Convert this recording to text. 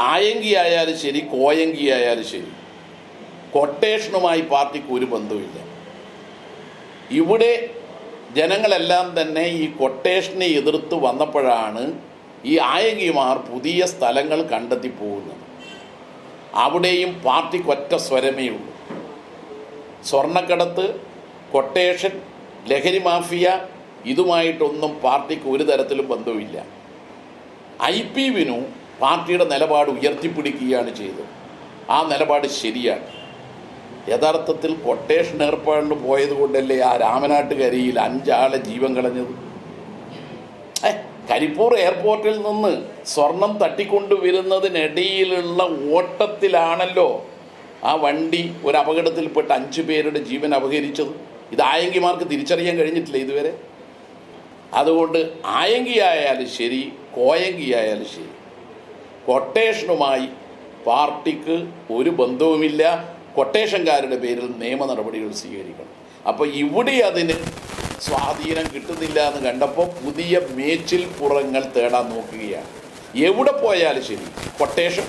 ആയങ്കി ആയാലും ശരി, കോയങ്കി ആയാലും ശരി, കൊട്ടേഷനുമായി പാർട്ടിക്ക് ഒരു ബന്ധവുമില്ല. ഇവിടെ ജനങ്ങളെല്ലാം തന്നെ ഈ കൊട്ടേഷനെ എതിർത്ത് വന്നപ്പോഴാണ് ഈ ആയങ്കിമാർ പുതിയ സ്ഥലങ്ങൾ കണ്ടെത്തി പോകുന്നത്. അവിടെയും പാർട്ടിക്ക് ഒറ്റ സ്വരമേ ഉള്ളൂ. സ്വർണ്ണക്കടത്ത്, കൊട്ടേഷൻ, ലഹരി മാഫിയ, ഇതുമായിട്ടൊന്നും പാർട്ടിക്ക് ഒരു തരത്തിലും ബന്ധവുമില്ല. IP വിനു പാർട്ടിയുടെ നിലപാട് ഉയർത്തിപ്പിടിക്കുകയാണ് ചെയ്തത്. ആ നിലപാട് ശരിയാണ്. യഥാർത്ഥത്തിൽ കൊട്ടേഷൻ ഏർപ്പാടിന് പോയത് കൊണ്ടല്ലേ ആ രാമനാട്ടുകരയിൽ 5 ആളെ ജീവൻ കളഞ്ഞത്. കരിപ്പൂർ എയർപോർട്ടിൽ നിന്ന് സ്വർണം തട്ടിക്കൊണ്ടുവരുന്നതിനിടയിലുള്ള ഓട്ടത്തിലാണല്ലോ ആ വണ്ടി ഒരു അപകടത്തിൽപ്പെട്ട് 5 പേരുടെ ജീവൻ അപഹരിച്ചത്. ഇത് ആയങ്കിമാർക്ക് തിരിച്ചറിയാൻ കഴിഞ്ഞിട്ടില്ല ഇതുവരെ. അതുകൊണ്ട് ആയങ്കി ആയാലും ശരി, കോയങ്കി ആയാലും ശരി, കൊട്ടേഷനുമായി പാർട്ടിക്ക് ഒരു ബന്ധവുമില്ല. കൊട്ടേഷൻകാരുടെ പേരിൽ നിയമ നടപടികൾ സ്വീകരിക്കണം. അപ്പോൾ ഇവിടെ അതിന് സ്വാധീനം കിട്ടുന്നില്ല എന്ന് കണ്ടപ്പോൾ പുതിയ മേച്ചിൽ പുറങ്ങൾ തേടാൻ നോക്കുകയാണ്. എവിടെ പോയാലും ശരി, കൊട്ടേഷൻ.